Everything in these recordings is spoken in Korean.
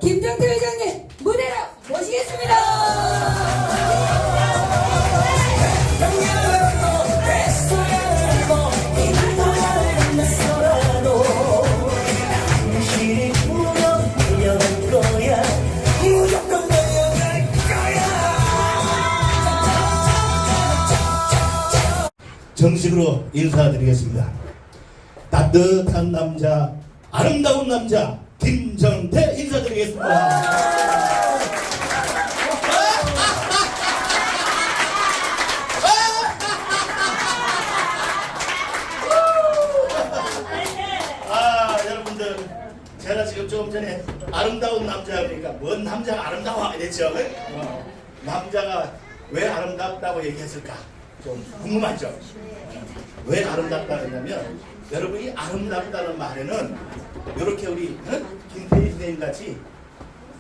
김정태 회장님 무대로 모시겠습니다. 정식으로 인사드리겠습니다. 따뜻한 남자, 아름다운 남자 김정태 인사드리겠습니다. 여러분들, 제가 지금 조금 전에 아름다운 남자 그러니까 뭔 남자가 아름다워 이랬죠. 남자가 왜 아름답다고 얘기했을까 좀 궁금하죠. 왜 아름답다 그러냐면, 여러분이 아름답다는 말에는 이렇게 우리 김태희 선생님 같이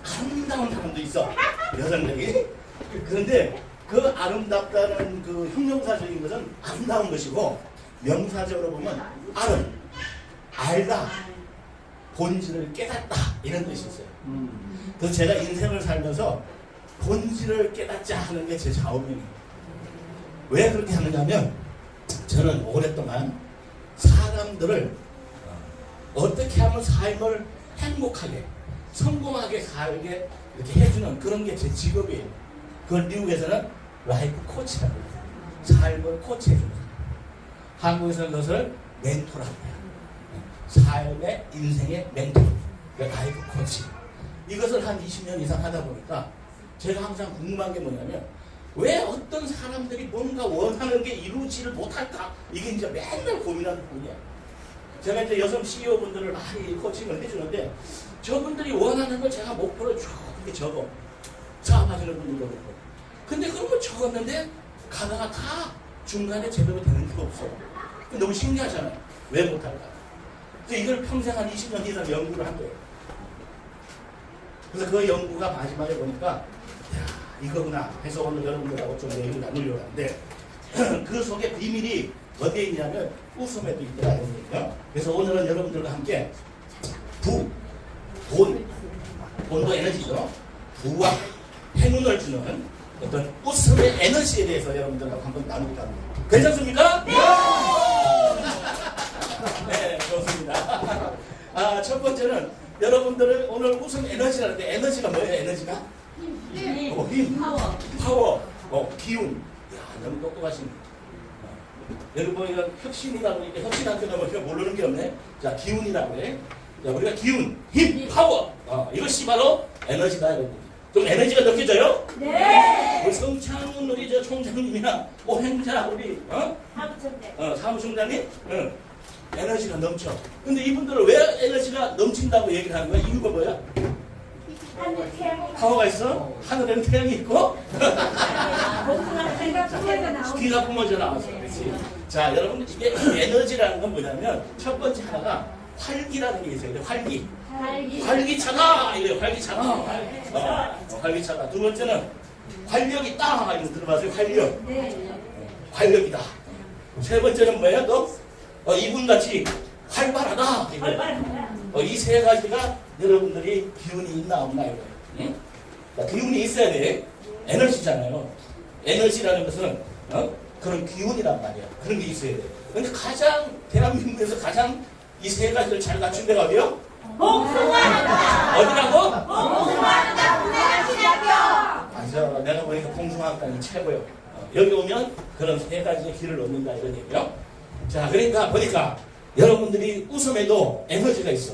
아름다운 사람도 있어, 여성들이. 그런데 그 아름답다는 그 형용사적인 것은 아름다운 것이고, 명사적으로 보면 알다, 본질을 깨닫다 이런 뜻이 있어요. 그래서 제가 인생을 살면서 본질을 깨닫자 하는 게 제 좌우명이에요. 왜 그렇게 하느냐면, 저는 오랫동안 사람들을 어떻게 하면 삶을 행복하게, 성공하게 살게 이렇게 해주는 그런 게 제 직업이에요. 그걸 미국에서는 라이프 코치라고 해요. 삶을 코치해주는 사람. 한국에서는 그것을 멘토라고 해요. 삶의 인생의 멘토, 라이프 코치. 이것을 한 20년 이상 하다 보니까 제가 항상 궁금한 게 뭐냐면, 왜 어떤 사람들이 뭔가 원하는 게 이루지를 못할까? 이게 이제 맨날 고민하는 부분이야. 제가 이제 여성 CEO분들을 많이 코칭을 해주는데, 저분들이 원하는 걸 제가 목표를 쭉 이렇게 적어. 사업하시는 분들도 그렇고. 근데 그런 걸 적었는데 가다가 다 중간에 제대로 되는 게 없어. 너무 신기하잖아요. 왜 못할까? 그래서 이걸 평생 한 20년 이상 연구를 한 거예요. 그래서 그 연구가 마지막에 보니까 이거구나 해서 오늘 여러분들하고 좀 얘기를 나누려고 하는데, 그 속에 비밀이 어디에 있냐면 웃음에도 있더라는 얘기예요. 그래서 오늘은 여러분들과 함께 돈도 에너지죠. 부와 행운을 주는 어떤 웃음의 에너지에 대해서 여러분들하고 한번 나누고자 합니다. 괜찮습니까? 네! 네, 좋습니다. 첫 번째는 여러분들은 오늘 웃음 에너지라는데, 에너지가 뭐예요? 에너지가? 힘, 파워, 기운. 야, 너무 똑똑하신. 여러분 보니까 혁신이라고, 이렇게 혁신한테 가면 우리가 모르는 게 없네. 자, 기운이라고 해. 자, 우리가 기운, 힘, 파워. 이것이 바로 에너지다, 여러분. 좀 에너지가 느껴져요? 네. 우리 성창훈 우리 저 총장님이나 오행자 우리 사무총장님, 에너지가 넘쳐. 근데 이분들은 왜 에너지가 넘친다고 얘기를 하는 거야? 이유가 뭐야? 파워가 있어? 하늘에는 태양이 있고? 귀가 뿜어져 나와서. 그렇지. 자, 여러분, 이게 에너지라는 건 뭐냐면, 첫 번째 하나가 활기라는 게 있어요. 활기차다! 이래요. 활기차다. 활기차다. 두 번째는 활력 있다. 이거 들어봐세요. 활력. 활력이다. 세 번째는 뭐예요? 또 이분같이 활발하다. 이 세 가지가 여러분들이 기운이 있나 없나 이거예요. 응? 기운이 있어야 돼. 에너지잖아요. 에너지라는 것은 그런 기운이란 말이야. 그런 게 있어야 돼. 근데 가장 대한민국에서 가장 이 세 가지를 잘 갖춘 데가 어디요? 봉숭아학과. 어디라고? 봉숭아학과 문화신학교. 맞아. 내가 보니까 봉숭아학과는 최고요. 여기 오면 그런 세 가지의 길을 얻는다 이런 얘기요. 자, 그러니까 보니까 여러분들이 웃음에도 에너지가 있어.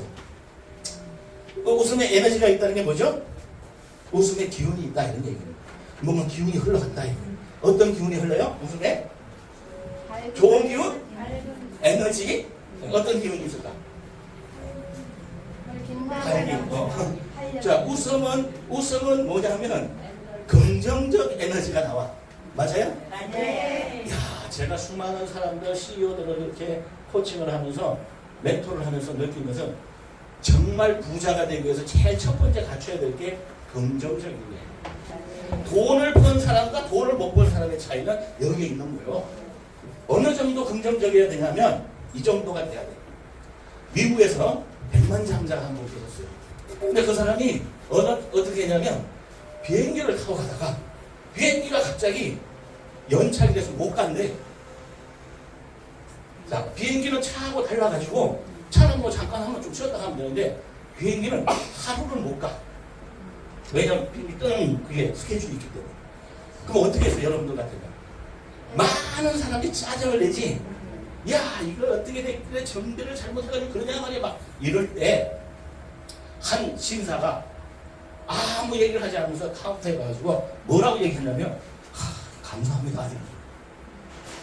웃음에 에너지가 있다는 게 뭐죠? 웃음에 기운이 있다 이런 얘기예요. 뭔가 기운이 흘러간다 이거예요. 어떤 기운이 흘러요? 웃음에? 좋은 기운? 에너지? 어떤 기운이 있을까? 활기. 자, 웃음은 뭐냐면 긍정적 에너지가 나와. 맞아요? 네. 야, 제가 수많은 사람들, CEO들을 이렇게 코칭을 하면서 멘토를 하면서 느낀 것은, 정말 부자가 되기 위해서 제일 첫 번째 갖춰야 될 게 긍정적인 거예요. 돈을 번 사람과 돈을 못 번 사람의 차이는 여기에 있는 거예요. 어느 정도 긍정적이어야 되냐면 이 정도가 돼야 돼. 미국에서 백만장자가 한 분 계셨어요. 근데 그 사람이 되냐면 비행기를 타고 가다가 비행기가 갑자기 연착이 돼서 못 간대. 자, 비행기는 차하고 달라가지고 차는 뭐 잠깐 한번 좀 쉬었다 가면 되는데 비행기는 하루를 못 가. 왜냐면 비행기 뜨는 그게 스케줄이 있기 때문에. 그럼 어떻게 했어요, 여러분들 같으면? 많은 사람들이 짜증을 내지. 야, 이걸 어떻게 돼? 그래, 정비를 잘못해가지고 그러냐 말이야. 막 이럴 때 한 신사가 아무 얘기를 하지 않으면서 카운터에 가가지고 뭐라고 얘기했냐면 감사합니다.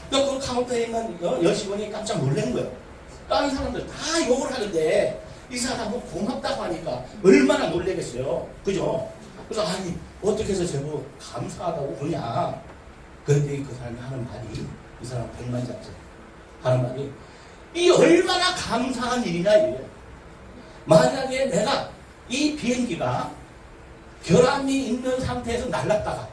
그러니까 그 카운터에 있는 여직원이 깜짝 놀란 거예요. 다른 사람들 다 욕을 하는데 이 사람은 고맙다고 하니까 얼마나 놀라겠어요. 그죠? 그래서 아니 어떻게 해서 제보 감사하다고 그러냐. 그런데 그 사람이 하는 말이 이 사람 백만장자 하는 말이 이 얼마나 감사한 일이냐 이래요. 만약에 내가 이 비행기가 결함이 있는 상태에서 날랐다가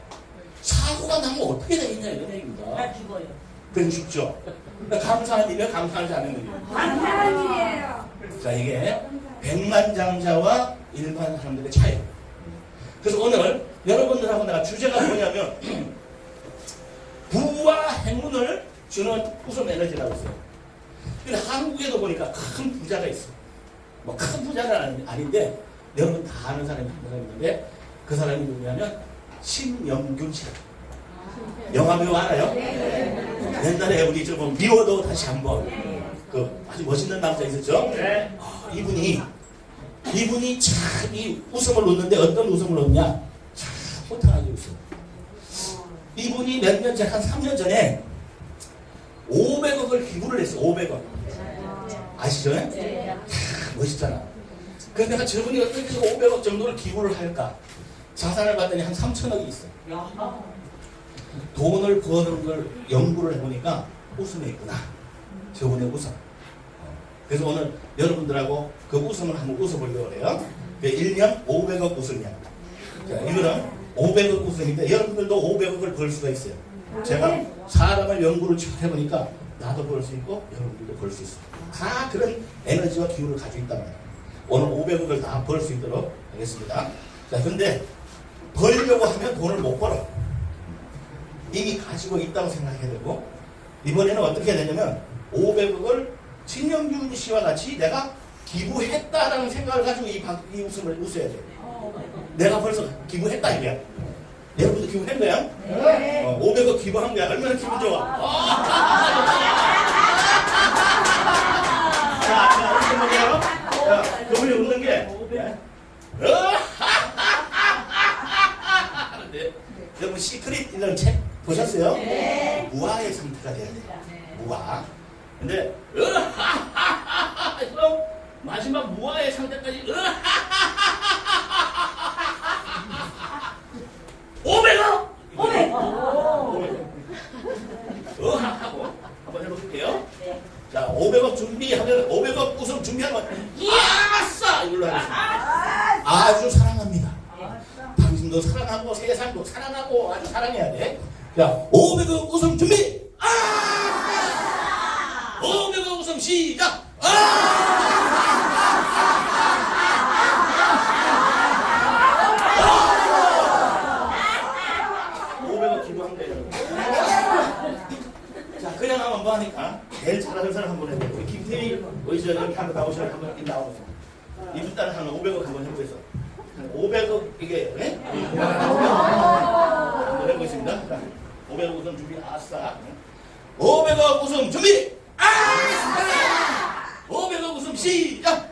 사고가 나면 어떻게 되겠냐 이런 얘기입니다. 나 죽어요. 그건 죽죠. 그러니까 감사한 일이에요, 감사하지 않은 일이에요. 감사한 일이에요. 자, 이게 백만장자와 일반 사람들의 차이. 그래서 오늘 여러분들하고 내가 주제가 뭐냐면 부와 행운을 주는 웃음 에너지라고 했어요. 근데 한국에도 보니까 큰 부자가 있어. 뭐 큰 부자는 아닌데 여러분 다 아는 사람이 한 사람이 있는데 그 사람이 누구냐면 신영균 씨. 영화 배우 알아요? 옛날에 우리 좀 미워도 다시 한번 그 아주 멋있는 남자 있었죠? 이분이 참 이 웃음을 놓는데 어떤 웃음을 놓냐? 참 호탕하게 웃음. 이분이 몇 년 전, 한 3년 전에 500억을 기부를 했어. 500억. 아시죠? 네. 멋있잖아. 그래서 내가 저분이 어떻게 해서 500억 정도를 기부를 할까? 자산을 봤더니 한 3천억이 있어. 돈을 버는 걸 연구를 해보니까 웃음에 있구나. 저분의 웃음. 그래서 오늘 여러분들하고 그 웃음을 한번 웃어보려고 해요. 1년 500억 웃음이야. 자, 이거는 500억 웃음인데 여러분들도 500억을 벌 수가 있어요. 제가 사람을 연구를 쭉 해보니까 나도 벌 수 있고 여러분들도 벌 수 있어. 다 그런 에너지와 기운을 가지고 있단 말이에요. 오늘 500억을 다 벌 수 있도록 하겠습니다. 자, 근데 벌려고 하면 돈을 못 벌어. 이미 가지고 있다고 생각해야 되고 이번에는 어떻게 해야 되냐면 500억을 신영균 씨와 같이 내가 기부했다라는 생각을 가지고 이 웃음을 웃어야 돼. 내가 벌써 기부했다 이거야. 여러분도 기부한 거야? 네. 500억 기부한 거야. 얼마나 기분 좋아. 자, 웃는 거예요. 자, 그분이 웃는 게. 여러분 시크릿 이런 책 보셨어요? 네. 무아의 상태가 돼야 돼요. 무아. 근데 그럼 마지막 무아의 상태까지 500억! 500억! 하고 한번 해볼게요. 자, 500억 준비하면 500억 웃음 준비하면 이야싸! 이걸로 하겠습니다. 아주 사랑합니다. 당신도 사랑하고 세상도 사랑하고 아주 사랑해야 돼. 자, 500억 웃음 준비! 500억 웃음 시작! 500억 기부한 거예요. 자, 그냥 하면 뭐하니까 제일 잘하는 사람 한번 해보고 우리 김태희 어디서 여기 한번 나오시라고 한번 나오세요. 이분 따라 한 500억 한번 해보겠어. 500억 이게 네? 한번 해보겠습니다. 자, 500억 웃음 준비 아싸. 500억 웃음 준비 아싸. 500억 웃음 시작.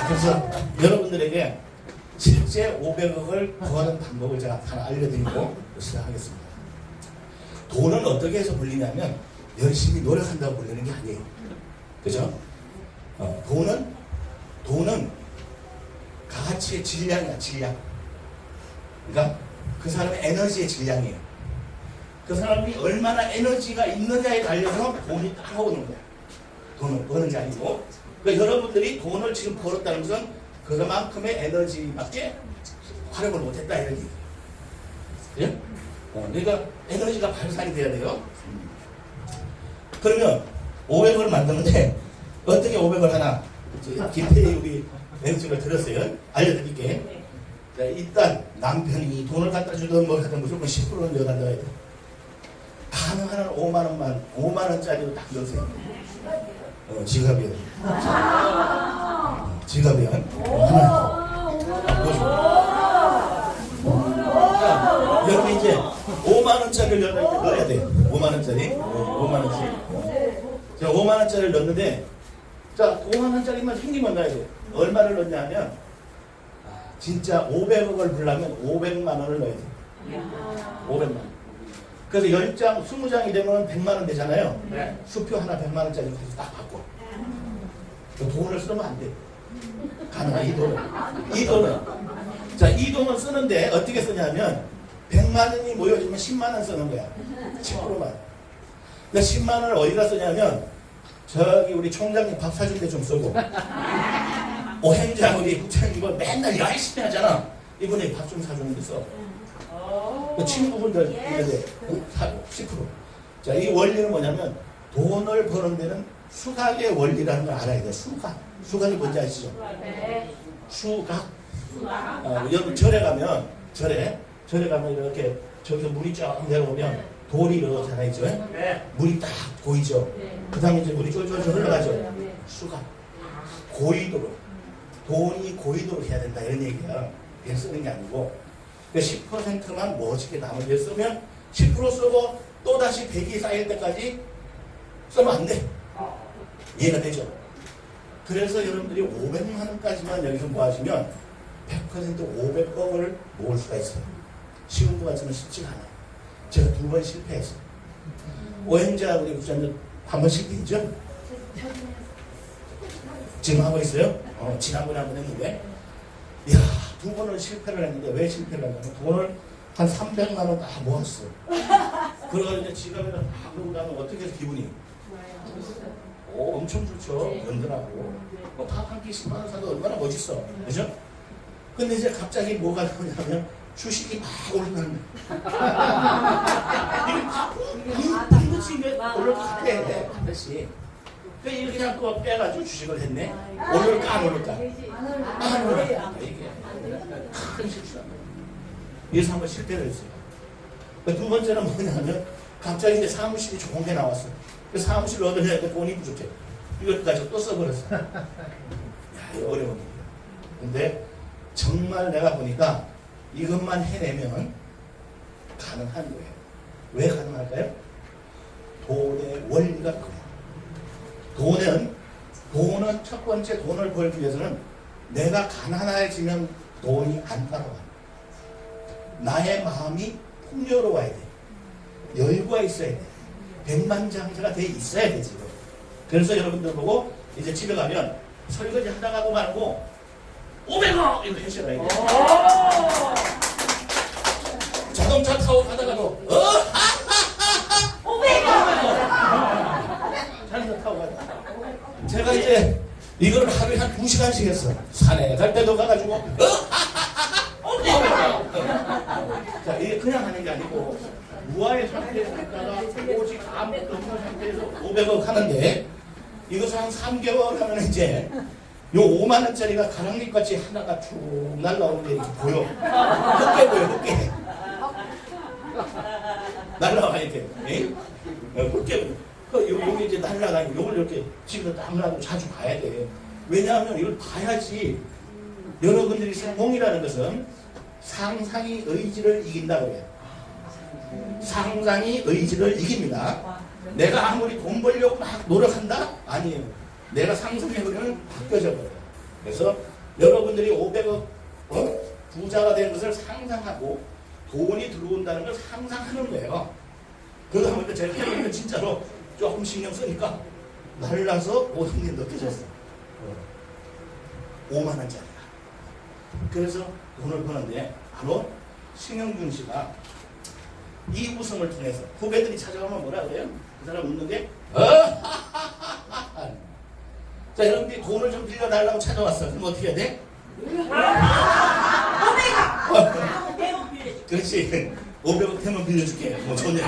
그래서 여러분들에게 실제 500억을 버는 방법을 제가 하나 알려드리고 시작하겠습니다. 돈은 어떻게 해서 벌리냐면 열심히 노력한다고 벌리는 게 아니에요. 그죠? 돈은 가치의 질량이야, 질량. 그러니까 그 사람의 에너지의 질량이에요. 그 사람이 얼마나 에너지가 있느냐에 달려서 돈이 따라오는 거야. 돈을 버는지 아니고. 그러니까 여러분들이 돈을 지금 벌었다는 것은 그만큼의 에너지밖에 활용을 못했다 이런 얘기예요. 그죠? 그러니까 에너지가 발산이 돼야 돼요. 그러면 500을 만드는데 어떻게 500을 하나? 김태희 우리 멘트를 들었어요. 알려드릴게. 자, 일단 남편이 돈을 갖다 주든 뭘 하든 무조건 10%는 넣어달라야 돼. 가능한 한 5만 원만 5만 원짜리로 딱 넣으세요. 지갑이요. 지갑이요. 자, 여기 이제 5만 원짜리를 넣어야 돼. 5만 원짜리. 5만 원짜리. 자, 5만 원짜리를 넣는데, 자, 5만 원짜리만 생기면 넣어야 돼. 얼마를 넣냐 하면, 진짜 500억을 불려면 500만 원을 넣어야 돼. 500만 원. 그래서 10장, 20장이 되면 100만 원 되잖아요. 네. 수표 하나 100만 원짜리 그래서 딱 받고. 돈을 쓰면 안 돼. 가능한 이 돈을. 이 돈을. 자, 이 돈을 쓰는데 어떻게 쓰냐면 100만 원이 모여지면 10만 원 쓰는 거야. 10%만. 그러니까 10만 원을 어디다 쓰냐면 저기 우리 총장님 밥 사줄 때 좀 쓰고 오행장 우리 국장님 이거 맨날 열심히 하잖아. 이번에 밥 좀 사주는 데 써. 그 친구분들 이제 사고 10%. 자, 이 원리는 뭐냐면 돈을 버는 데는 수학의 원리라는 걸 알아야 돼. 수학이 뭔지 아시죠? 수학. 여러분 절에 가면 절에 가면 이렇게 저기서 물이 쫙 내려오면 돌이 이렇게 하나 있죠. 물이 딱 보이죠. 그 다음에 이제 물이 쫄쫄 흘러가죠. 수학. 고이도록. 돈이 고이도록 해야 된다 이런 얘기야. 그냥 쓰는 게 아니고. 10%만 멋지게 나머지 쓰면 10% 쓰고 또다시 100이 쌓일 때까지 쓰면 안 돼. 이해가 되죠? 그래서 여러분들이 500만 원까지만 여기서 뭐 하시면 100% 500억을 모을 수가 있어요. 쉬운 것 같지만 쉽지가 않아요. 제가 2번 실패했어요. 오행자 우리 국장님 한 번 실패했죠? 지금 하고 있어요? 지난번에 한 번 했는데 이야 2번을 실패를 했는데 왜 실패를 했냐면 돈을 한 300만 원 다 모았어. 그러고 이제 지갑에다 다 넣고 나면 어떻게 해서 기분이? 엄청 좋죠. 든든하고. 밥 한 끼 10만 원 사도 얼마나 멋있어. 그죠? 근데 이제 갑자기 뭐가 나오냐면 주식이 막 오르는 이거 이게 올라갈 때 반드시 그냥 또 빼가지고 주식을 했네. 오를까 안 오를까? 안 오를까? 이게 큰 실수합니다. 그래서 한번 실패를 했어요. 두 번째는 뭐냐면 갑자기 이제 사무실이 좋은 게 나왔어. 그 사무실을 얻으려니까 돈이 부족해. 이걸 가지고 또 써버렸어. 야, 이거 어려운 일이야. 근데 정말 내가 보니까 이것만 해내면 가능한 거예요. 왜 가능할까요? 돈의 원리가 그래요. 돈은 첫 번째 돈을 벌기 위해서는 내가 가난해지면 돈이 안 따라와. 나의 마음이 풍요로워야 돼. 여유가 있어야 돼. 백만장자가 돼 있어야 돼 지금. 그래서 여러분들 보고 이제 집에 가면 설거지 하다가도 말고 500원 이거 해줘라 이게. 자동차 타고 가다가도 500원 자동차 타고 가다. 제가 이제 이걸 하루에 한 2시간씩 했어. 산에 갈 때도 가가지고 자, 이게 그냥 하는 게 아니고 무아의 상태에서 있다가 오직 아무것도 없는 상태에서 500억 하는데 이것을 한 3개월 하면 이제 요 5만 원짜리가 가랑잎같이 하나가 쭉 날라오는 게 이렇게 보여. 흑게 보여, 흑게. 날라와 이렇게. 흑게 보여. 여기 이제 날라가니 요걸 이렇게 집에서 딱 놔두고 자주 봐야 돼. 왜냐하면 이걸 봐야지 여러분들이 성공이라는 것은 상상이 의지를 이긴다고 해요. 상상이 의지를 이깁니다. 내가 아무리 돈 벌려고 막 노력한다? 아니에요. 내가 상상해버리면 바뀌어져 버려요. 그래서 여러분들이 500억 부자가 된 것을 상상하고 돈이 들어온다는 걸 상상하는 거예요. 그러다 보니까 제가 해보니까 진짜로 조금 신경 쓰니까 날라서 모든 게 느껴졌어. 5만 원짜리가. 그래서 돈을 버는데 바로 신영준 씨가 이 웃음을 통해서 후배들이 찾아오면 뭐라 그래요? 그 사람 웃는 게 자, 여러분들이 돈을 좀 빌려달라고 찾아왔어. 그럼 어떻게 해야 돼? 500원! 그렇지. 500원 되면 빌려줄게. 뭐 전에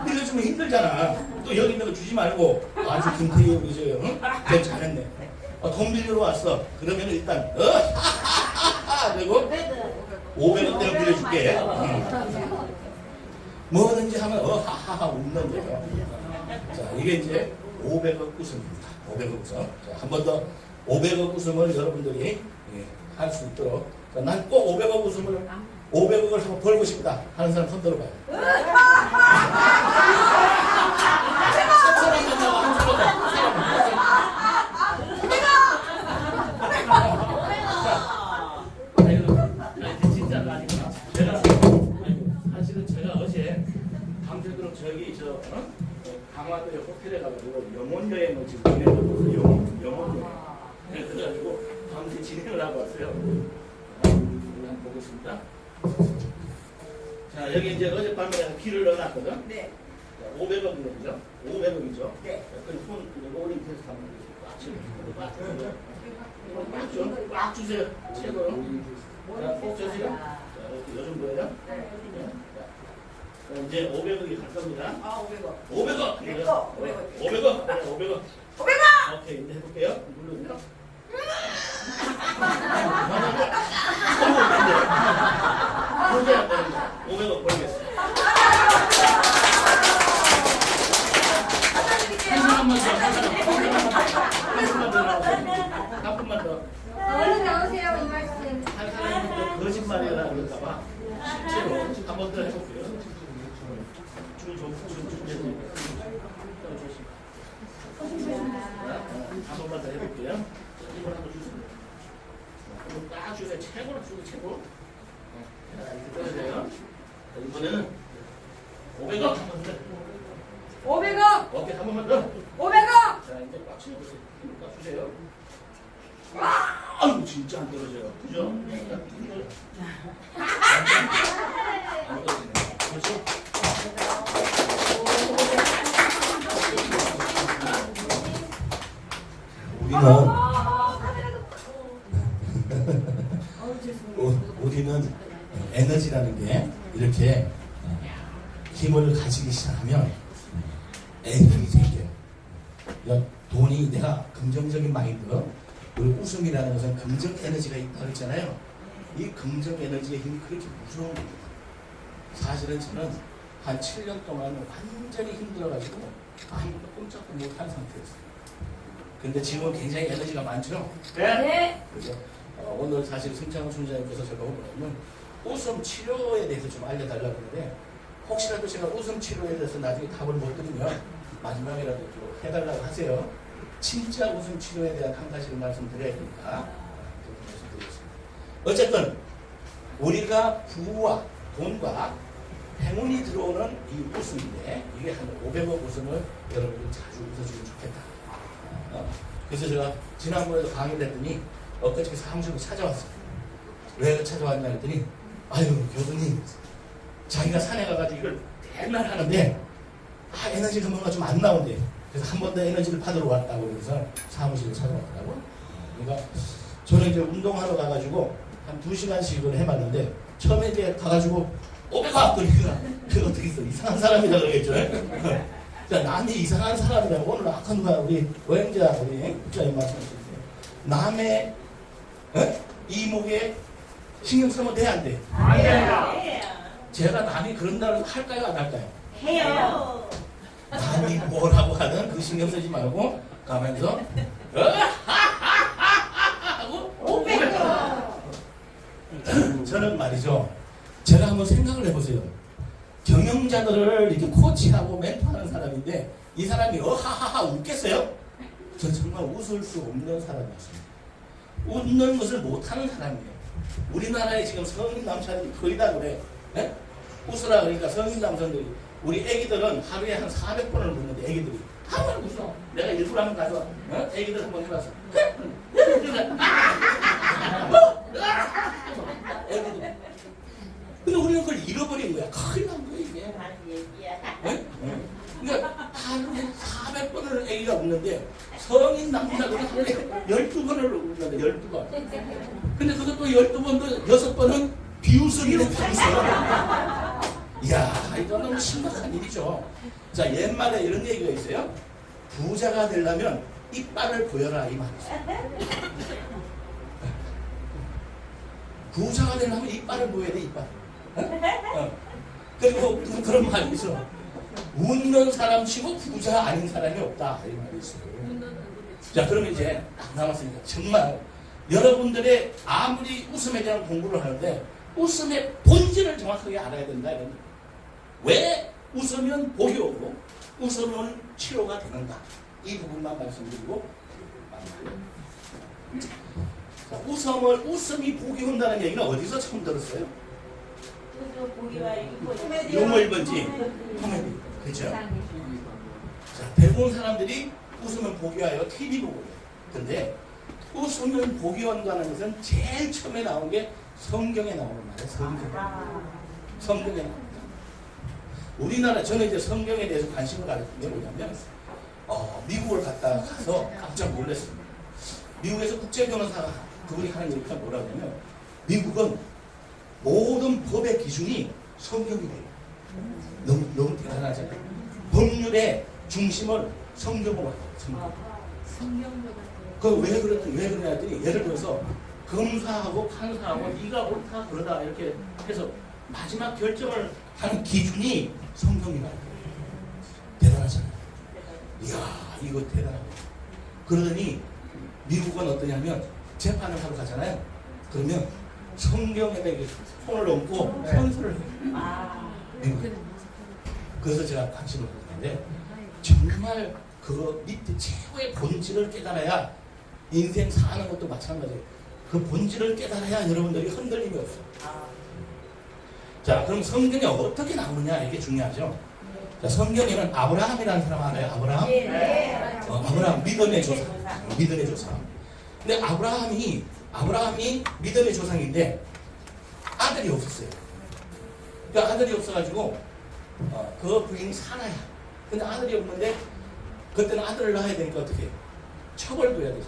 빌려주면 힘들잖아. 또 여기 있는 거 주지 말고 아주 김태희 우리 저 응? 너 잘했네. 돈 빌리러 왔어. 그러면 일단 하하하하 그리고 500원 되면 빌려줄게. 뭐든지 하면 하하하 웃는 거예요. 자 이게 이제 500억 웃음입니다. 500억 웃음. 자, 한 번 더 500억 웃음을 여러분들이 할 수 있도록. 난 꼭 500억 웃음을 500억을 한번 벌고 싶다 하는 사람 손 들어봐요. 진짜가 아니구나. 사실은 제가 어제 밤새도록 저기 강화도의 호텔에 가가지고 영혼 여행을 지금 진행하고 있어요. 영혼 여행. 그래가지고 밤새 진행을 하고 왔어요. 한번 보겠습니다. 자 여기 이제 어젯밤에 길을 넣어놨거든. 네. 500억이죠. 500억이죠. 네. 그럼 손 로링 테스트 한번 해주세요. 꽉 주세요. 최고로. 자, 꼭 주세요. 자, 이렇게 요 정도예요. 네. 자, 이제 500억이 갈 겁니다. 아, 500원. 500억. 내 거, 500억. 500억. 500억. 500원! 오케이, 이제 해볼게요. 눌러주세요. 혼자 안 됩니다. 500억 벌겠습니다. 한 사람만 더, 한 사람만 더 나오세요. 한 분만 더. 얼른 나오세요, 이 말씀. 한 사람이 또 거짓말이라 그럴까봐 실제로 한 번 더 해볼게요. 한 번만 더 해볼게요. 이번 한번 주세요. 한번 딱 주세요. 최고로 주고 최고. 자, 이렇게 떨어져요. 자, 이번에는 500억 한 번 더. 500원! 오케이, 한 번만 더. 500원! 자, 이제 꽉 채워보세요. 꽉 주세요. 아이고, 진짜 안 떨어져요. 그죠? 안 떨어지네. 그렇죠? 우리는 에너지라는 게 이렇게 힘을 가지기 시작하면 애들이 생겨요. 그러니까 돈이 내가 긍정적인 마인드, 우리 웃음이라는 것은 긍정 에너지가 있다고 했잖아요. 이 긍정 에너지의 힘이 그렇게 무서운 겁니다. 사실은 저는 한 7년 동안 완전히 힘들어가지고 아무것도 꼼짝도 못한 상태였어요. 근데 지금은 굉장히 에너지가 많죠? 네. 그죠? 오늘 사실 승창훈 총장님께서 제가 오면 웃음 치료에 대해서 좀 알려달라고 하는데 혹시라도 제가 웃음 치료에 대해서 나중에 답을 못 드리면 마지막이라도 좀 해달라고 하세요. 진짜 웃음 치료에 대한 한 가지를 말씀드려야 되니까 좀 말씀드리겠습니다. 어쨌든 우리가 부와 돈과 행운이 들어오는 이 웃음인데 이게 한 500억 웃음을 여러분들 자주 웃어주면 좋겠다. 그래서 제가 지난번에도 강의를 했더니 엊그저께 사무실로 찾아왔어요. 왜 찾아왔냐 했더니 아유 교수님 자기가 산에 가가지고 이걸 맨날 하는데 에너지가 뭔가 좀 안 나온대. 그래서 한 번 더 에너지를 받으러 왔다고 그래서 사무실로 찾아왔다고. 그러니까 저는 이제 운동하러 가가지고 한 2시간씩을 해봤는데 처음에 이제 가가지고 500원 그러니까 그거 어떻게 있어 이상한 사람이라 그러겠죠. 자, 남이 이상한 사람이라고 오늘 아까 누가 우리 오행자 우리 국장님 말씀하셨는데 남의 이목에 신경 쓰면 돼 안 돼? 안 돼요. 제가 남이 그런다고 할까요 안 할까요? 해요. 남이 뭐라고 하든 그 신경 쓰지 말고 가면서 하고 500원. 저는 말이죠. 제가 한번 생각을 해보세요. 경영자들을 이렇게 코치하고 멘토하는 사람인데 이 사람이 어하하하 웃겠어요? 저 정말 웃을 수 없는 사람이었습니다. 웃는 것을 못하는 사람이에요. 우리나라에 지금 성인 남자들이 거의 다 그래. 네? 웃으라 그러니까 성인 남자들이 우리 애기들은 하루에 한 400번을 웃는데 애기들이 한번 웃어. 내가 일부러 한번 가서 애기들 한번 해봤어. 애기들. 근데 우리는 그걸 잃어버린 거야. 큰일 난 거야 이게. 네? 그러니까 하루에 400번을 애기가 웃는데 성인 남자들은 하루에 12번을 웃는데 12번. 근데 그것도 12번도 6번은 비웃음이래 비웃음. 이야, 이거 너무 심각한 일이죠. 자, 옛말에 이런 얘기가 있어요. 부자가 되려면 이빨을 보여라, 이 말이 있어요. 부자가 되려면 이빨을 보여야 돼, 이빨. 그리고 그런 말이 있어. 웃는 사람 치고 부자 아닌 사람이 없다, 이 말이 있어요. 자, 그러면 이제 딱 남았으니까 정말 여러분들의 아무리 웃음에 대한 공부를 하는데 웃음의 본질을 정확하게 알아야 된다, 이런 거예요. 왜 웃으면 복이 오고 웃으면 치료가 되는가, 이 부분만 말씀드리고 자, 웃음이 복이 온다는 얘기는 어디서 처음 들었어요? 유머 1번지 코미디, 그렇죠? 자, 대부분 사람들이 웃으면 복이 와요, TV 보고. 근데 웃으면 복이 온다는 것은 제일 처음에 나온 게 성경에 나오는 말이에요. 성경에 나옵니다. 우리나라, 저는 이제 성경에 대해서 관심을 가진 게 뭐냐면 미국을 가서 깜짝 놀랐습니다. 미국에서 국제변호사가 그분이 하는 얘기가 뭐라고 하냐면 미국은 모든 법의 기준이 성경이래요. 너무 대단하잖아요. 법률의 중심을 성경으로 하고 왜 그러냐 했더니 예를 들어서 검사하고 판사하고 네가 옳다 그러다 이렇게 해서 마지막 결정을 하는 기준이 성경이라고. 대단하잖아요. 이야, 이거 대단하고. 그러더니 미국은 어떠냐면 재판을 하러 가잖아요. 그러면 성경에다 손을 얹고 선서를 해요. 미국. 그래서 제가 관심을 가졌는데 정말 그 밑에 최고의 본질을 깨달아야 인생 사는 것도 마찬가지예요. 그 본질을 깨달아야 여러분들이 흔들림이 없어요. 자, 그럼 성경이 어떻게 나오느냐, 이게 중요하죠. 자, 성경에는 아브라함이라는 사람 알아요? 아브라함? 아브라함, 믿음의 조상. 믿음의 조상. 근데 아브라함이 믿음의 조상인데 아들이 없었어요. 그러니까 아들이 없어가지고 그 부인이 사라야. 근데 아들이 없는데 그때는 아들을 낳아야 되니까 어떻게 해요? 척을 둬야 되죠.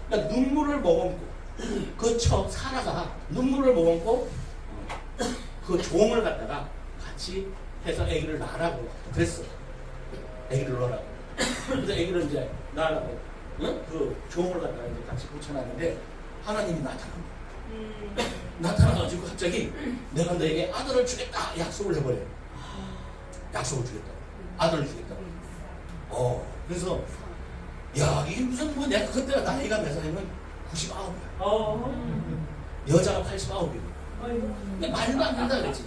그러니까 눈물을 머금고 사라가 눈물을 머금고 그 종을 갖다가 같이 해서 아기를 낳으라고 그랬어. 아기를 넣으라고. 그래서 아기를 이제 낳으라고 그 종을 갖다가 이제 같이 붙여놨는데 하나님이 나타나가지고 갑자기 내가 너에게 아들을 주겠다 약속을 해버려요. 약속을 주겠다. 아들을 주겠다. 그래서 야, 이게 무슨 뭐 내가 그때 나이가 몇 살이면 99이야. 여자가 89이야. 근데 말도 안 된다 그랬지.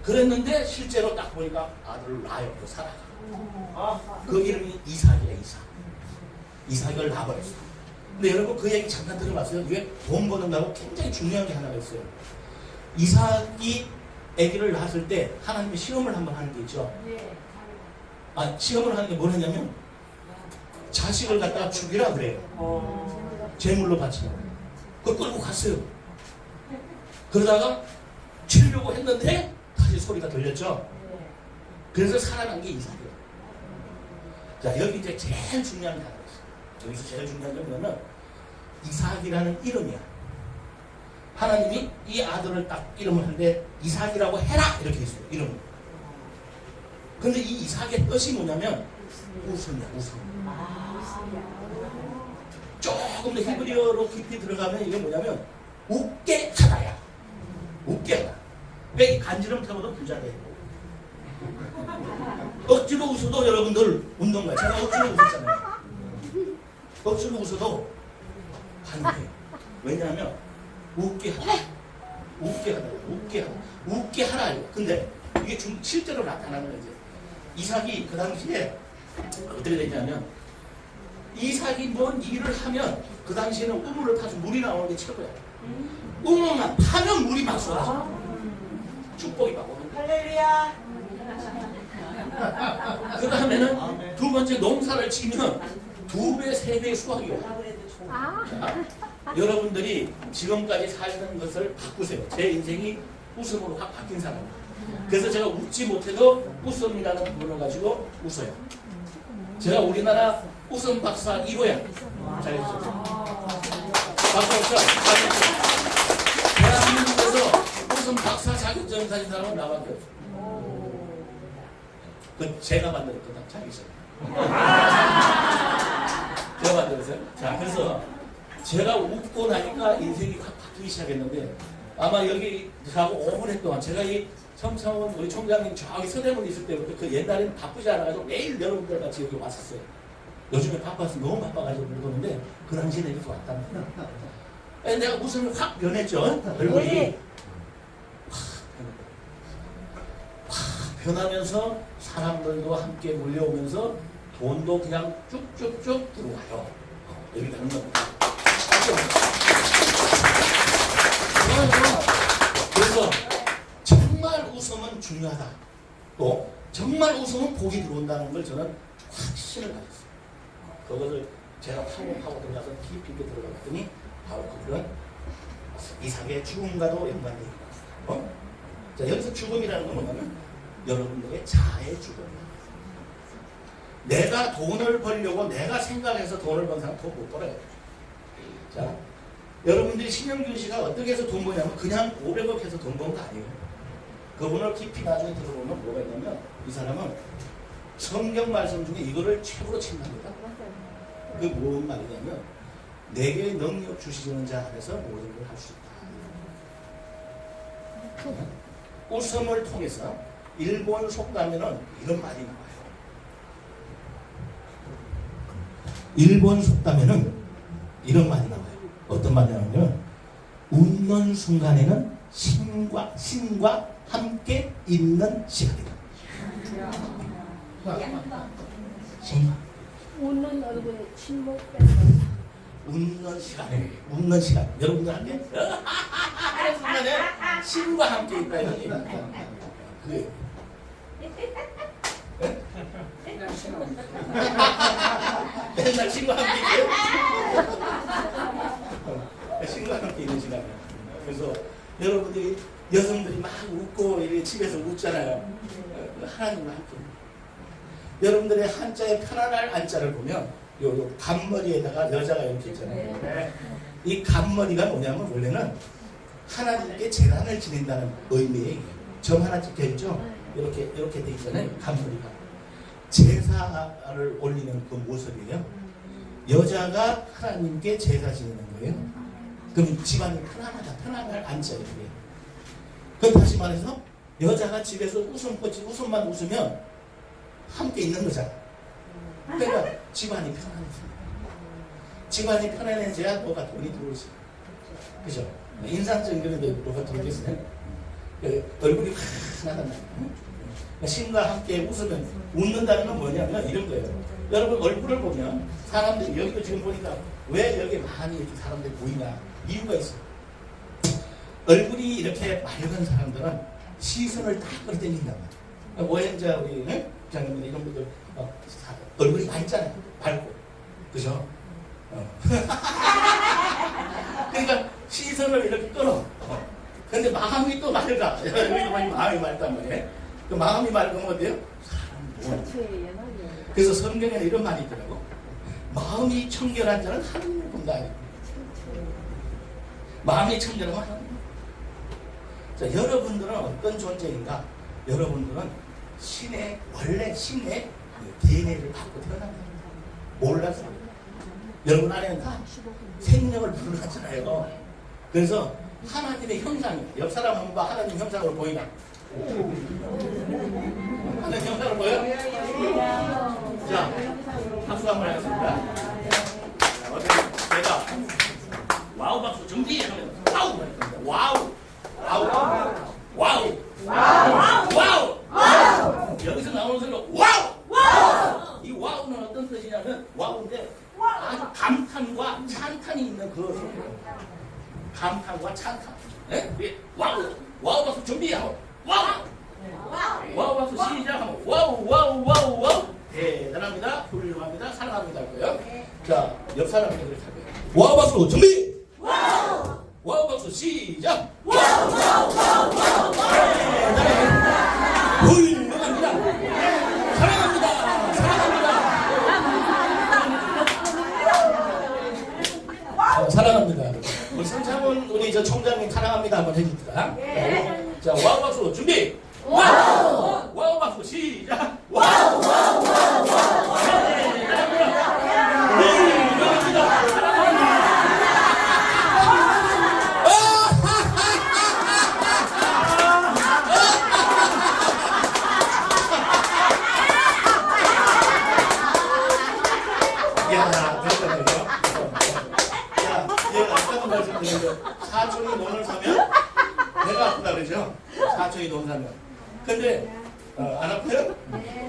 그랬는데 실제로 딱 보니까 아들을 낳아요. 그 사라가. 그 이름이 이삭이야, 이삭. 이삭을 낳아버렸어. 근데 여러분 그 얘기 잠깐 들어봤어요? 이게 돈 버는다고 굉장히 중요한 게 하나가 있어요. 이삭이 아기를 낳았을 때 하나님이 시험을 한번 하는 게 있죠. 시험을 하는 게 뭘 했냐면 자식을 갖다가 죽이라 그래요. 제물로 바치라고. 그걸 끌고 갔어요. 그러다가 치려고 했는데 다시 소리가 들렸죠. 그래서 살아난 게 이삭이에요. 자, 여기 이제 제일 중요한 게 하나 있어요. 여기서 제일 중요한 게 뭐냐면 이삭이라는 이름이야. 하나님이 이 아들을 딱 이름을 하는데 이삭이라고 해라 이렇게 했어요. 이름을. 근데 이 이삭의 뜻이 뭐냐면 웃음이야, 웃음. 조금 더 히브리어로 깊이 들어가면 이게 뭐냐면 웃게 하다야. 웃게 하다. 왜 이 간지럼 타고도 부자돼. 억지로 웃어도 여러분들 웃는 거야. 제가 억지로 웃었잖아요. 억지로 웃어도 반응해요. 왜냐하면 웃게 하다. 웃게 하다. 웃게 하다. 웃게 하라. 근데 이게 실제로 나타나는 거지. 이삭이 그 당시에 어떻게 되냐면 이삭이 뭔 일을 하면 그 당시에는 우물을 타서 물이 나오는 게 최고야. 우물만 타면 물이 막 쏟아져. 축복이 막 오는 거야. 할렐루야. 그 다음에는 두 번째 농사를 치면 2배, 3배의 수확이 와. 여러분들이 지금까지 살던 것을 바꾸세요. 제 인생이 웃음으로 확 바뀐 사람이에요. 그래서 제가 웃지 못해도 웃음이라는 부분을 가지고 웃어요. 제가 우리나라 웃음 박사 1호야. 잘해주세요. 박수 없어. 대한민국에서 웃음 박사 자격증 가진 사람은 나밖에 없어. 그 제가 만들었던 답장 있어요. 제가 만들었어요. 자, 그래서 제가 웃고 나니까 인생이 확 바뀌기 시작했는데 아마 여기 저하고 5분 동안 제가 이 성창원 우리 총장님 저기 서대문에 있을 때부터 그 옛날에는 바쁘지 않아가지고 매일 여러분들 같이 여기 왔었어요. 요즘에 바빠서 너무 바빠가지고 못 오는데 그 당시에 이렇게 왔답니다. 내가 웃음이 확 변했죠. 얼굴이 확 변하면서 사람들도 함께 몰려오면서 돈도 그냥 쭉쭉쭉 들어와요. 여기 가는 겁니다. 그래서 정말 웃음은 중요하다. 또 정말 웃음은 복이 들어온다는 걸 저는 확신을 가졌어요. 그것을 제가 파고 들어가서 깊이 있게 들어갔더니 바로 그들은 이삭의 죽음과도 연관되어 있다. 자, 여기서 죽음이라는 건 뭐냐면 여러분들의 자아의 죽음이에요. 내가 돈을 벌려고 내가 생각해서 돈을 번 사람 돈 못 벌어요. 자, 여러분들이 신영균 씨가 어떻게 해서 돈 버냐면 그냥 500억 해서 돈 번 거 아니에요. 그분을 깊이 나중에 들어보면 뭐가 있냐면 이 사람은 성경 말씀 중에 이거를 최고로 칭찬합니다. 그게 뭔 말이냐면 내게 능력 주시는 자 안에서 모든 걸 할 수 있다. 웃음을 통해서 일본 속담에는 이런 말이 나와요. 일본 속담에는 이런 말이 나와요. 어떤 말이냐면 웃는 순간에는 신과 함께 있는 시간이다. 신과 웃는 얼굴에 침묵 빼는 웃는 시간 여러분들 함께 하는 순간에 신과 함께 있다 이런 얘기입니다. 그게 맨날 신과 함께 있어요? 신과 함께 있는 시간이에요. 그래서 여러분들이 여성들이 막 웃고 이렇게 집에서 웃잖아요. 하나님과 함께. 여러분들의 한자의 편안할 안자를 보면 요 간머리에다가 여자가 이렇게 있잖아요. 이 간머리가 뭐냐면 원래는 하나님께 제단을 지낸다는 의미의 점 하나 찍혀 있죠. 이렇게 돼 있잖아요. 간머리가 제사를 올리는 그 모습이에요. 여자가 하나님께 제사 지내는 거예요. 그럼 집안이 편안하다, 편안할 안자 이렇게. 그럼 다시 말해서 여자가 집에서 웃음만 웃으면 함께 있는 거잖아. 그러니까 집안이 편안해져. 집안이 편안해져야 너가 돈이 들어오지. 그죠? 인상적인 그런데 너가 들어오겠어요? 얼굴이 환하단 말이에요. 신과 함께 웃으면 웃는다는 건 뭐냐면 이런 거예요. 여러분 얼굴을 보면 사람들이 여기도 지금 보니까 왜 여기 많이 이렇게 사람들이 보이냐 이유가 있어요. 얼굴이 이렇게 맑은 사람들은 시선을 다 끌어당긴단 말이에요. 오행자 우리 부장님들 이런 분들 얼굴이 맑잖아요. 밝고 그죠? 그러니까 시선을 이렇게 끌어. 근데 마음이 또 맑아. 여기도 마음이 맑단 말이에요. 그 마음이 맑으면 어때요? 사람이 그래서 성경에는 이런 말이 있더라고. 마음이 청결한 자는 하나님을 본다. 마음이 청결하면 하나님. 자, 여러분들은 어떤 존재인가? 여러분들은 원래 신의 DNA를 갖고 태어납니다. 몰라서. 여러분 안에는 다 생명을 불어넣잖아요. 그래서 하나님의 형상이에요. 옆 사람 한번 봐. 하나님 형상으로 보이나? 하나님 형상으로 보여? 자, 박수 한번 하겠습니다. 제가 와우 박수 준비하면 와우 와우 와우 와우 와우 여기서 나오는 소리가 와우. 이 와우는 어떤 뜻이냐면 와우인데 아주 감탄과 찬탄이 있는 그 소리예요. 감탄과 찬탄. 와우 박수 준비하고 와우 박수 시작하면 와우 대단합니다. 훌륭합니다. 사랑합니다 할 거예요. 자, 옆 사람한테 그렇게 할 거예요. 와우 박수 준비. 와우 박수 시작. 훌륭합니다. 사랑합니다. 사랑합니다. 우리 성창원 우리 저 총장님 사랑합니다 한번 해줍시다. 자, 와우 박수 준비. 와우 박수 시작. 와우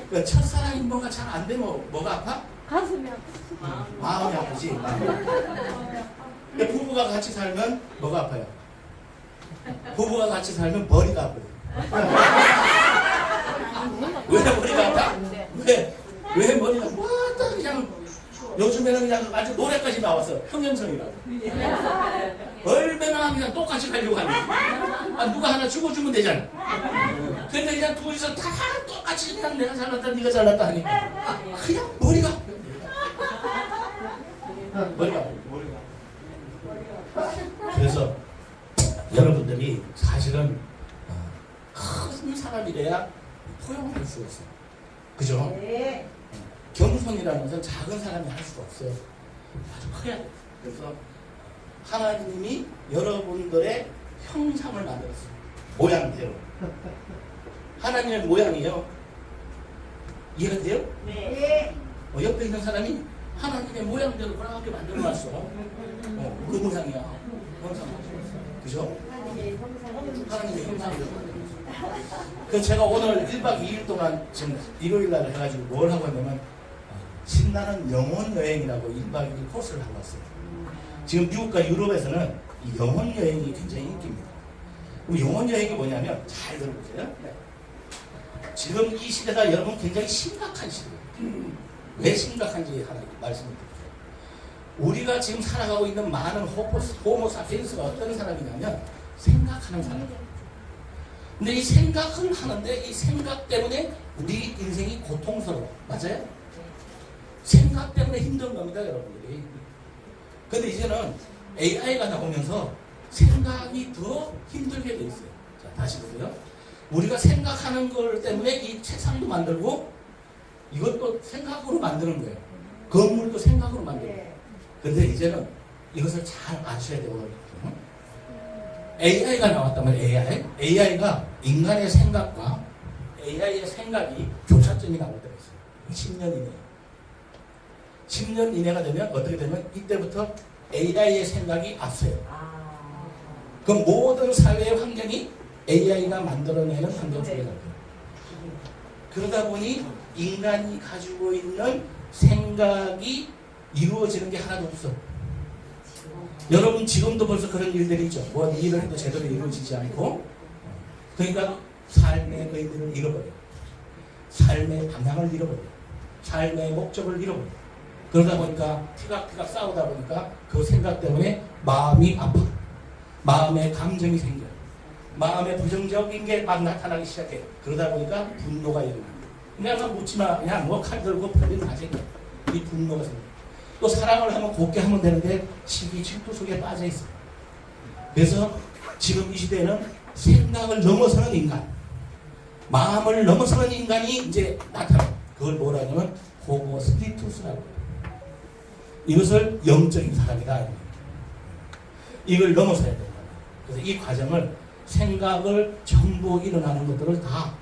그 첫사랑 인보가 잘 안 되면 뭐가 아파? 가슴이 아파. 마음이 아프지. 근데 부부가 같이 살면 뭐가 아파요? 부부가 같이 살면 머리가 아파요. 왜 머리가 아파? 왜 머리가 와딱 그냥 요즘에는 그냥 아주 노래까지 나왔어. 형용성이라고. 얼마나 그냥 똑같이 가려고 하니. 누가 하나 죽어주면 되잖아. 근데 그냥 둘이서 다 똑같이 그냥 내가 잘났다 네가 잘났다 하니까 그냥 머리가 머리가 그래서 여러분들이 사실은 큰 사람이래야 포용할 수가 있어요. 그죠? 네. 겸손이라는 것은 작은 사람이 할 수가 없어요. 아주 커야 돼요. 그래서 하나님이 여러분들의 형상을 만들었어요. 모양대로. 하나님의 모양이요. 이해가 돼요? 네. 옆에 있는 사람이 하나님의 모양대로 그렇게 만들어놨어. 그 모양이야. 형상. 그죠? 하나님의 형상대로. 그래서 제가 오늘 1박 2일 동안 지금 일요일날 해가지고 뭘 하고 있냐면 신나는 영혼 여행이라고 1박 2일 코스를 하고 왔어요. 지금 미국과 유럽에서는 이 영혼 여행이 굉장히 인기입니다. 그럼 영혼 여행이 뭐냐면 잘 들어보세요. 지금 이 시대가 여러분 굉장히 심각한 시대예요. 왜 심각한지 하나 말씀드릴게요. 우리가 지금 살아가고 있는 많은 호모 사피엔스가 어떤 사람이냐면 생각하는 사람이에요. 근데 이 생각을 하는데 이 생각 때문에 우리 인생이 고통스러워. 맞아요? 생각 때문에 힘든 겁니다, 여러분들이. 근데 이제는 AI가 나오면서 생각이 더 힘들게 돼 있어요. 자, 다시 보세요. 우리가 생각하는 걸 때문에 이 책상도 만들고 이것도 생각으로 만드는 거예요. 건물도 생각으로 만드는 거예요. 근데 이제는 이것을 잘 아셔야 되고 AI가 나왔다면 AI가 인간의 생각과 AI의 생각이 교차점이 나올 때가 있어요. 10년 이내. 10년 이내가 되면 어떻게 되면 이때부터 AI의 생각이 앞서요. 그럼 모든 사회의 환경이 AI가 만들어내는 환경 속에 살아요. 그러다 보니 인간이 가지고 있는 생각이 이루어지는 게 하나도 없어. 여러분 지금도 벌써 그런 일들이 있죠. 뭐 일을 해도 제대로 이루어지지 않고 그러니까 삶의 의미를 잃어버려요. 삶의 방향을 잃어버려요. 삶의 목적을 잃어버려요. 그러다 보니까 피각피각 싸우다 보니까 그 생각 때문에 마음이 아파. 마음에 감정이 생겨요. 마음에 부정적인 게 막 나타나기 시작해요. 그러다 보니까 분노가 일어나요. 그냥 묻지마. 그냥 뭐 칼 들고 버리면 다 생겨요. 이 분노가 생겨요. 또 사랑을 하면 곱게 하면 되는데 시기 질투 속에 빠져 있어요. 그래서 지금 이 시대에는 생각을 넘어서는 인간, 마음을 넘어서는 인간이 이제 나타나요. 그걸 뭐라 하냐면 호모 스피리투스라고 해요. 이것을 영적인 사람이다. 이걸 넘어서야 된다. 그래서 이 과정을 생각을 전부 일어나는 것들을 다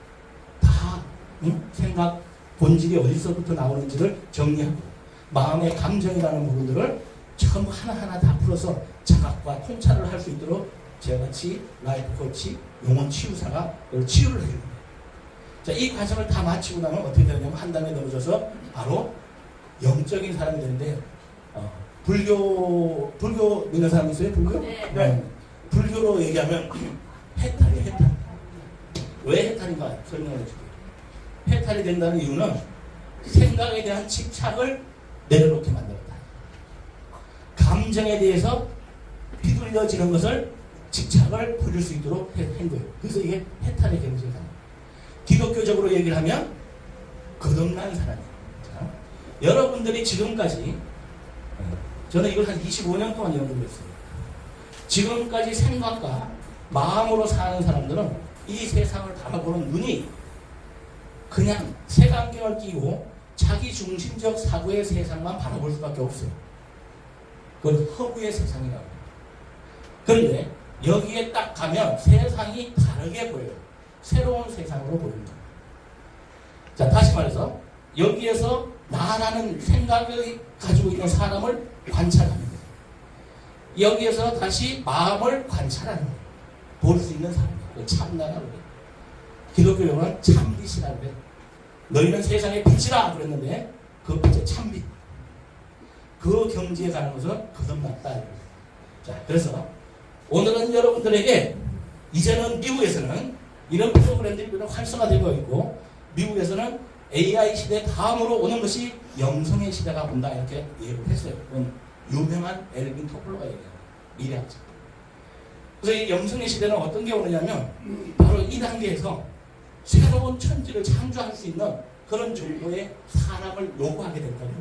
생각 본질이 어디서부터 나오는지를 정리하고 마음의 감정이라는 부분들을 전부 하나하나 다 풀어서 자각과 통찰을 할 수 있도록 저같이 라이프 코치, 영혼 치유사가 치유를 해주는 거예요. 자, 이 과정을 다 마치고 나면 어떻게 되냐면 한 단계 넘어져서 바로 영적인 사람이 되는데 불교 믿는 사람 있어요? 불교? 네. 불교로 얘기하면 해탈이에요. 해탈. 왜 해탈인가 설명해 줄게요. 해탈이 된다는 이유는 생각에 대한 집착을 내려놓게 만들었다. 감정에 대해서 휘둘려지는 것을 집착을 버릴 수 있도록 한 거예요. 그래서 이게 해탈의 경지다. 기독교적으로 얘기를 하면 거듭난 사람이에요. 자, 여러분들이 지금까지 저는 이걸 한 25년 동안 연구를 했어요. 지금까지 생각과 마음으로 사는 사람들은 이 세상을 바라보는 눈이 그냥 색안경을 끼고 자기 중심적 사고의 세상만 바라볼 수밖에 없어요. 그건 허구의 세상이라고. 그런데 여기에 딱 가면 세상이 다르게 보여요. 새로운 세상으로 보입니다. 자, 다시 말해서 여기에서 나라는 생각을 가지고 있는 사람을 관찰합니다. 여기에서 다시 마음을 관찰하는 거예요. 볼 수 있는 사람이에요. 참나라고 해요. 기독교 용어는 참빛이라고 해요. 너희는 세상의 빛이라 그랬는데 그 빛의 참빛. 그 경지에 가는 것은 거듭났다. 자, 그래서 오늘은 여러분들에게 이제는 미국에서는 이런 프로그램들이 활성화되고 있고 미국에서는 AI 시대 다음으로 오는 것이 영성의 시대가 온다 이렇게 예고를 했어요. 그건 유명한 엘빈 토플러가 얘기해요. 미래학자. 그래서 이 영성의 시대는 어떤 게 오느냐면 바로 이 단계에서 새로운 천지를 창조할 수 있는 그런 정도의 사람을 요구하게 된다는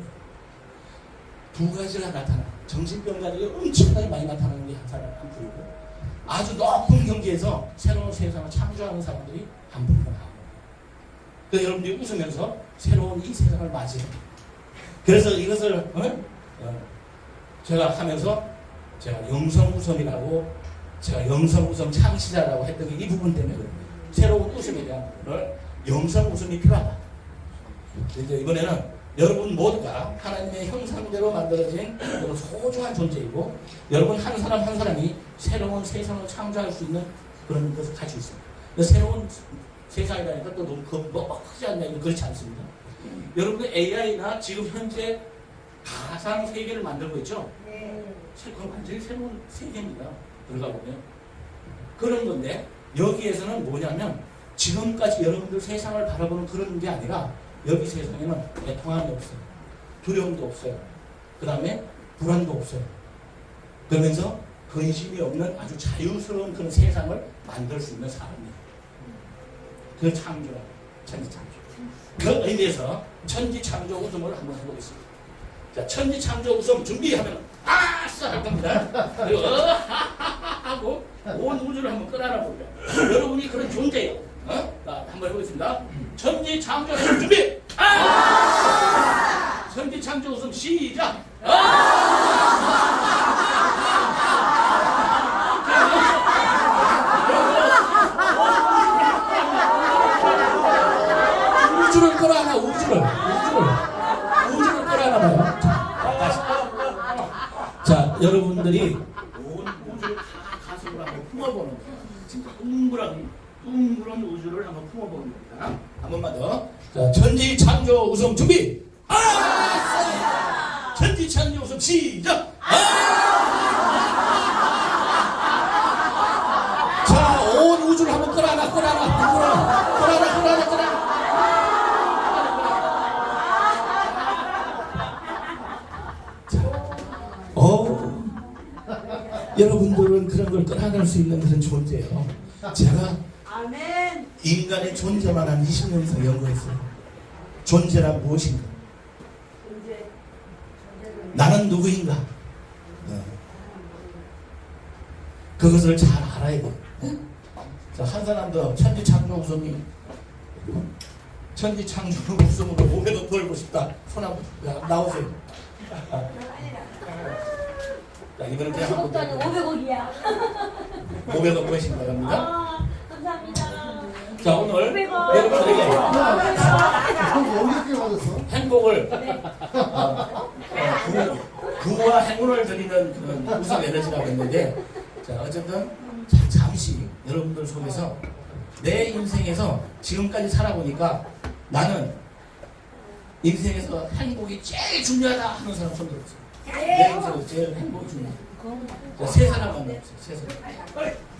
두 가지가 나타나. 정신병자들이 엄청나게 많이 나타나는 게 한 사람 한 부류고 아주 높은 경지에서 새로운 세상을 창조하는 사람들이 한 부류가 나옵니다. 그래서 여러분들이 웃으면서 새로운 이 세상을 맞이해요. 그래서 이것을 제가 하면서 제가 영성우성이라고 제가 영성우성 창시자라고 했던 게 이 부분 때문에 그런 거예요. 새로운 웃음에 대한 부분을 영성우성이 필요하다. 이제 이번에는 여러분 모두가 하나님의 형상대로 만들어진 소중한 존재이고 여러분 한 사람 한 사람이 새로운 세상을 창조할 수 있는 그런 것을 가지고 있습니다. 새로운 세상이라니까 또 너무 크지 않냐, 그렇지 않습니다. 여러분들 AI나 지금 현재 가상 세계를 만들고 있죠? 그건 완전히 새로운 세계입니다. 들어가 보면. 그런 건데 여기에서는 뭐냐면 지금까지 여러분들 세상을 바라보는 그런 게 아니라 여기 세상에는 애통함이 없어요. 두려움도 없어요. 그 다음에 불안도 없어요. 그러면서 근심이 없는 아주 자유스러운 그런 세상을 만들 수 있는 사람이에요. 그 창조라고. 천지창조. 그 의미에서 천지창조 웃음을 한번 해보겠습니다. 자, 천지창조 웃음 준비하면 아싸 할 겁니다. 그리고 하고 온 우주를 한번 끌어안아 보죠. 여러분이 그런 존재예요. 자, 한번 해보겠습니다. 천지창조 웃음 준비. 천지창조 웃음 시작. 우주를 끌어안아. 우주를 끌어안아 봐요. 자, 여러분들이 온 우주를 다 가슴으로 한번 품어보는 거예요. 진짜 둥그런 우주를 한번 품어보는 겁니다. 한 번만 더. 자, 천지창조 웃음 준비. 천지창조 웃음 시작. 자, 온 우주를 한번 끌어안아. 여러분들은 그런 걸 끌어낼 수 있는 그런 존재예요. 제가 아멘. 인간의 존재만 한 20년 이상 연구했어요. 존재란 무엇인가? 나는 누구인가? 그것을 잘 알아야 돼. 자, 한 사람 더 천지창조 웃음이 천지창조 웃음으로 500억 벌고 싶다. 손 한번 나오세요. 자, 이번엔 그냥 한번 500억이야. 500억 버신 바랍니다. 감사합니다. 자, 오늘 500억. 여러분들에게 행복을 구와 행운을 드리는 그런 우상 에너지라고 했는데, 자, 어쨌든 잠시 여러분들 속에서 내 인생에서 지금까지 살아보니까 나는 인생에서 행복이 제일 중요하다 하는 사람 손 들었어요. 내 인생에서 제일 행복이 중요하다. 자, 세 사람만 나왔어요. 세 사람.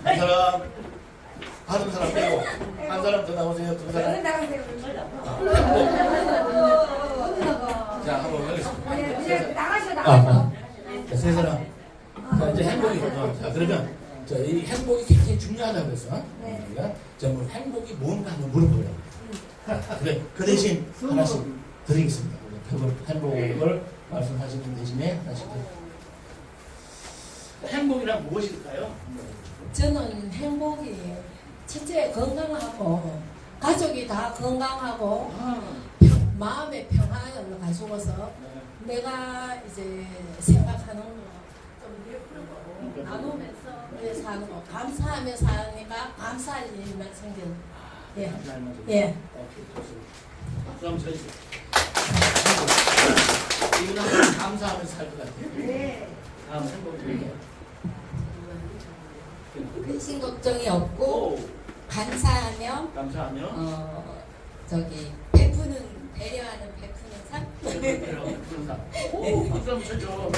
한 사람, 받은 사람 빼고 한 사람 더 나오세요. 두 사람. 자, 한번 하겠습니다. 이제 나가셔. 자, 세 사람. 자, 이제 행복이. 자, 그러면 자, 이 행복이 굉장히 중요하다고 해서 우리가 자, 뭐 행복이 뭔가 한번 물어보려고. 그래, 그 대신 하나씩 드리겠습니다. 행복을 말씀하시는 대신에 하나씩 드립니다. 행복이란 무엇일까요? 저는 행복이 첫째 건강하고 가족이 다 건강하고 마음의 평안을 가지고서 내가 이제 생각하는 거 좀 베풀고 나누면서 사는 거 감사하며 사니까 감사할 일만 생기는 예. 예. 오케이, 좋습니다. 박수 한번 쳐주세요. 이분은 감사하면서 살 것 같아요. 네. 다음 행복 드릴게요. 근심 걱정이 없고 감사하며 감사하며 베푸는 베푸는 배려하는 베푸는 삶. 오, 박수 한번 쳐줘. 너무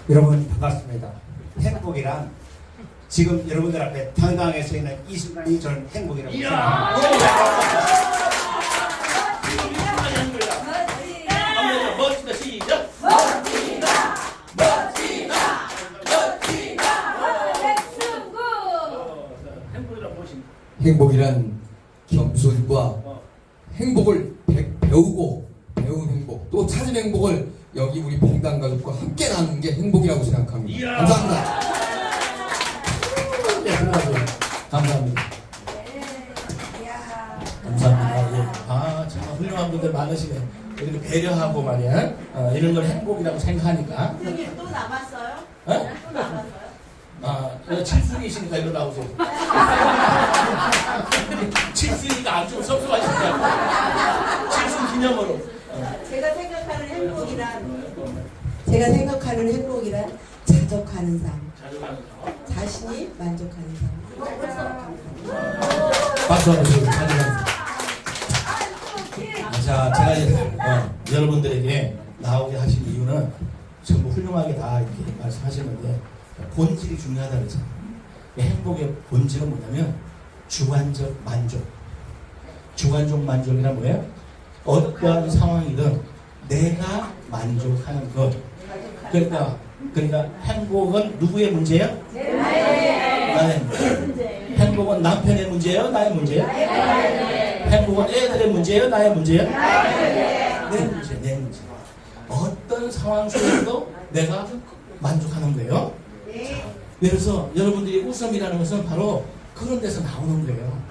여러분 반갑습니다. 행복이란 지금 여러분들 앞에 당당하게 서 있는 이 순간이 저는 행복이라고 생각합니다. 멋지다. 시작. 백승구. 행복이란 무엇인가? 행복이란 겸손과 행복을 배우고 배운 행복 또 찾은 행복을 여기 우리 봉당 가족과 함께 나누는 게 행복이라고 생각합니다. 이야. 감사합니다. 네, 안녕하세요. 감사합니다. 감사합니다. 예. 아, 정말 훌륭한 분들 많으시네. 이렇게 배려하고 말이야. 이런 걸 행복이라고 생각하니까. 선생님 또 남았어요? 어? 또 남았어요? 아, 칠순이시니까 일로 나오세요. 칠순이니까 안 좀 섭섭하시니까. 칠순 기념으로. 제가 생각하는 행복이란 자족하는 삶, 자주 가는 거. 자신이 만족하는 삶. 박수 한번 주세요. 자주 가는 거. 자, 제가 이제, 여러분들에게 나오게 하신 이유는 전부 훌륭하게 다 이렇게 말씀하셨는데 본질이 중요하다고 했잖아요. 행복의 본질은 뭐냐면 주관적 만족. 주관적 만족이란 뭐예요? 어떠한 상황이든 내가 만족하는 것. 그러니까 행복은 누구의 문제예요? 나의 문제. 행복은 남편의 문제예요? 나의 문제예요? 행복은 애들의 문제예요? 나의 문제예요? 내 문제, 내 문제. 어떤 상황 속에서도 내가 만족하는 거예요. 그래서 여러분들이 웃음이라는 것은 바로 그런 데서 나오는 거예요.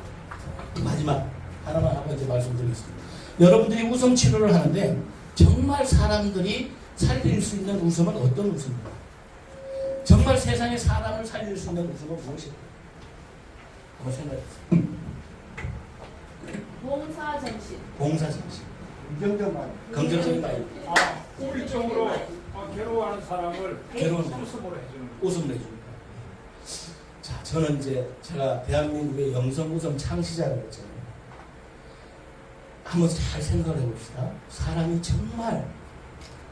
마지막 하나만 하고 이제 말씀드리겠습니다. 여러분들이 웃음 치료를 하는데 정말 사람들이 살릴 수 있는 웃음은 어떤 웃음입니까? 정말 세상에 사람을 살릴 수 있는 웃음은 무엇일까요? 한번 생각해보세요. 봉사정신. 봉사정신. 긍정적 말. 긍정적인 마인드. 우울증으로 괴로워하는 사람을 괴로운 웃음으로 해주는 웃음을 내줍니다. 자, 저는 이제 제가 대한민국의 영성 웃음 창시자라고 했잖아요. 한번 잘 생각을 해봅시다. 사람이 정말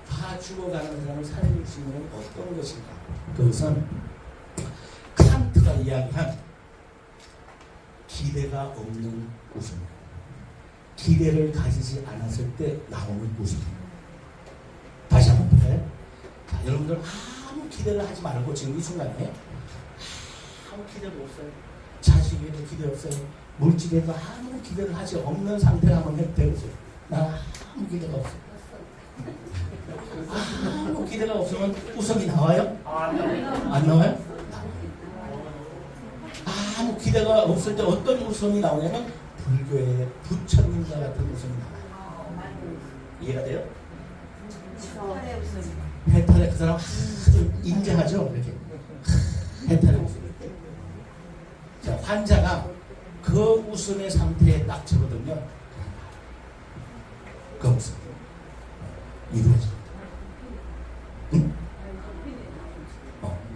다 죽어가는 사람을 살릴 수 있는 어떤 것인가? 그것은 칸트가 이야기한 기대가 없는 웃음입니다. 기대를 가지지 않았을 때 나오는 웃음입니다. 다시 한번 볼까요? 자, 여러분들 아무 기대를 하지 말고 지금 이 순간에 아무 기대도 없어요. 자식에도 기대 없어요. 물질에도 아무 기대를 하지 없는 상태를 한번 해보세요. 나 아무 기대가 없어요. 아무 기대가 없으면 웃음이 나와요? 안 나와요? 아무 기대가 없을 때 어떤 웃음이 나오냐면 불교의 부처님과 같은 웃음이 나와요. 이해가 돼요? 해탈의 그 사람 아주 인자하죠? 이렇게 해탈의 웃음. 자, 환자가 그 웃음의 상태에 딱 접어들면 그 웃음 이루어집니다. 응?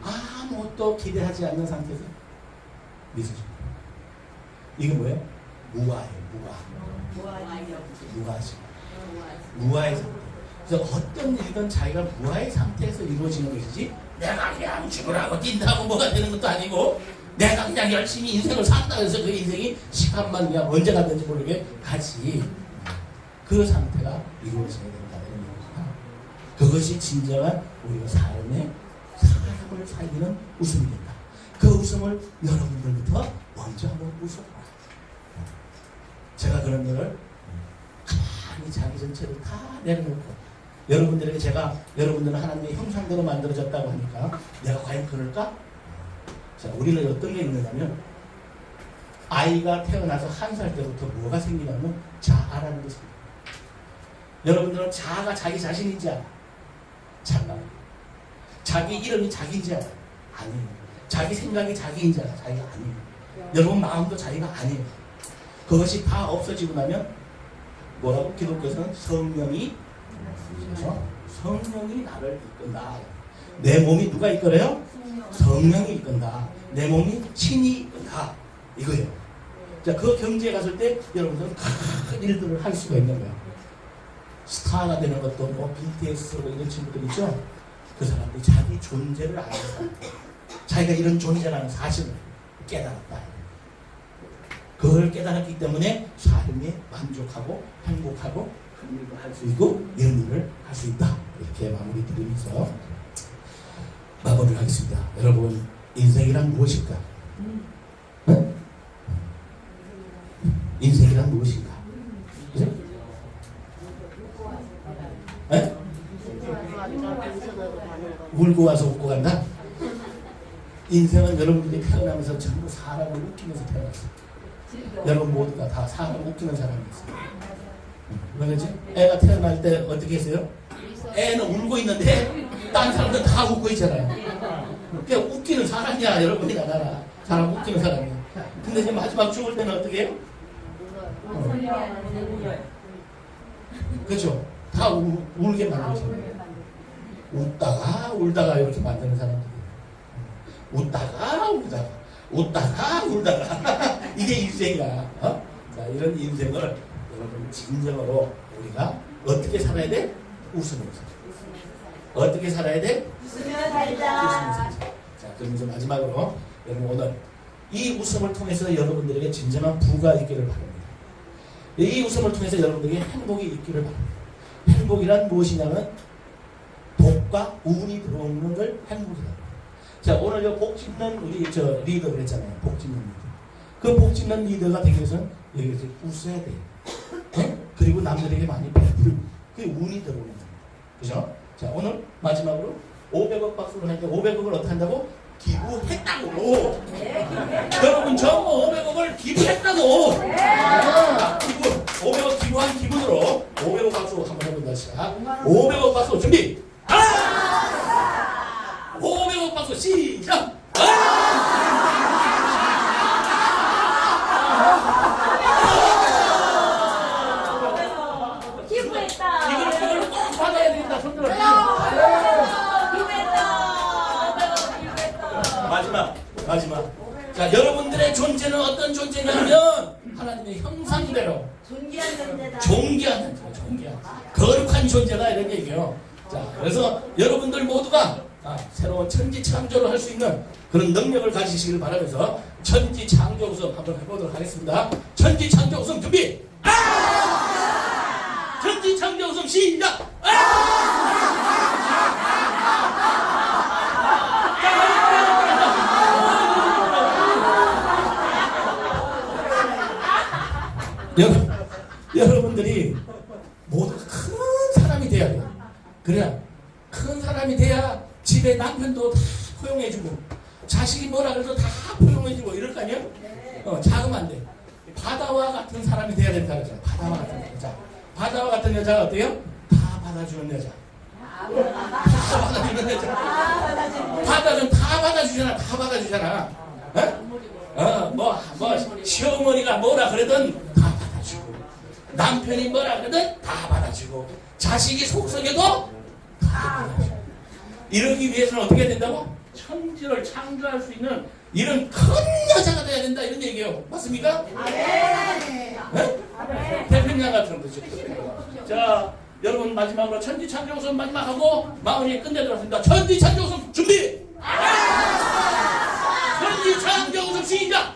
아무것도 기대하지 않는 상태에서 미소줍니다. 이게 뭐예요? 무아예요. 무아의 상태. 그래서 어떤 일이든 자기가 무아의 상태에서 이루어지는 것이지 내가 그냥 죽으라고 뛴다고 뭐가 되는 것도 아니고 내가 그냥 열심히 인생을 산다 해서 그 인생이 시간만 그냥 언제 가든지 모르게 가지. 그 상태가 이루어져야 된다는 얘기입니다. 그것이 진정한 우리가 삶에 사람을 살리는 웃음이 된다. 그 웃음을 여러분들부터 먼저 한번 웃어봐. 제가 그런 거를 가만히 자기 전체를 다 내려놓고 여러분들에게 제가 여러분들은 하나님의 형상대로 만들어졌다고 하니까 내가 과연 그럴까? 자, 우리는 어떤 게 있느냐면 아이가 태어나서 1살 때부터 뭐가 생기냐면 자아라는 것입니다. 여러분들은 자아가 자기 자신인지 알아? 잠깐. 자기 이름이 자기인지 알아? 아니에요. 자기 생각이 자기인지 알아? 자기가 아니에요. 여러분 마음도 자기가 아니에요. 그것이 다 없어지고 나면 뭐라고 기독교에서는 성령이 나를 이끈다. 내 몸이 누가 이끌어요? 성령이 이끈다. 내 몸이 신이 이끈다. 이거예요. 자, 그 경지에 갔을 때 여러분들은 큰 일들을 할 수가 있는 거예요. 스타가 되는 것도 뭐 BTS 뭐 이런 친구들 있죠. 그 사람들이 자기 존재를 알아서 자기가 이런 존재라는 사실을 깨달았다. 그걸 깨달았기 때문에 삶이 만족하고 행복하고 큰 일을 할 수 있고 이런 일을 할 수 있다. 이렇게 마무리 드리면서 마무리를 하겠습니다. 여러분, 인생이란 무엇일까? 네? 인생이란 무엇인가? 그죠? 네? 울고 와서 웃고 간다? 인생은 여러분들이 태어나면서 전부 사람을 웃기면서 태어났어요. 여러분 모두가 다 사람을 웃기는 사람이었어요. 그러지? 애가 태어날 때 어떻게 했어요? 애는 울고 있는데 딴 사람들 다 웃고 있잖아요. 그냥 웃기는 사람이야. 여러분이가 나라 사람 웃기는 사람이야. 근데 이제 마지막 죽을 때는 어떻게 해요? 그렇죠? 다 울게 만들죠. 울다가 이렇게 만드는 사람들이 웃다가 울다가 이게 인생이야. 어? 자, 이런 인생을 여러분 진정으로 우리가 어떻게 살아야 돼? 웃으면서. 어떻게 살아야 돼? 웃으면 웃으면서 살자. 살자. 자, 그럼 이제 마지막으로 여러분 오늘 이 웃음을 통해서 여러분들에게 진정한 부가 있기를 바랍니다. 이 웃음을 통해서 여러분들에게 행복이 있기를 바랍니다. 행복이란 무엇이냐면 복과 운이 들어오는 걸 행복이라고. 자, 오늘 복 짚는 우리 리더 그랬잖아요. 복 짚는 리더. 그 복 짚는 리더가 되기 위해서는 여기서 웃어야 돼요. 네? 그리고 남들에게 많이 베풀 그게 운이 들어오는 겁니다. 그죠? 자, 오늘 마지막으로 500억 박수를 하니까 500억을 어떻게 한다고? 기부했다고. 여러분 전부 500억을 기부했다고. 기부 500억 기부한 기분으로 500억 박수 한번 해본다. 시작. 500억 박수 준비. 500억 박수 시작. 기부했다. 이걸 꼭 받아야 된다. 손들어. 마지막. 자, 여러분들의 존재는 어떤 존재냐면 하나님의 형상대로 존귀한 존재다. 존귀한 거룩한 존재다 이런 얘기예요. 자, 그래서 여러분들 모두가 새로운 천지 창조를 할 수 있는 그런 능력을 가지시길 바라면서 천지 창조 웃음 한번 해보도록 하겠습니다. 천지 창조 웃음 준비. 천지 창조 웃음 시작. 여러분들이 모두 큰 사람이 돼야 돼요. 그래야 큰 사람이 돼야 집에 남편도 다 포용해주고 자식이 뭐라 그래도 다 포용해주고 이럴 거 아니에요? 작으면 안 돼. 바다와 같은 사람이 돼야 된다 그러죠. 바다와 같은 여자. 바다와 같은 여자가 어때요? 다 받아주는 여자. 다 받아주는 여자. 바다는 다 받아주잖아. 시어머니가 뭐라 그러든 다 받아주고 남편이 뭐라 그러든 다 받아주고 자식이 속썩여도 다 받아주고 이러기 위해서는 어떻게 해야 된다고? 천지를 창조할 수 있는 이런 큰 여자가 돼야 된다 이런 얘기예요. 맞습니까? 네? 대표님 같은 거죠. 자, 여러분 마지막으로 천지 창조 웃음 마지막 하고 마무리 끝내도록 하겠습니다. 천지 창조 웃음 준비! 천지 창조 웃음 시작!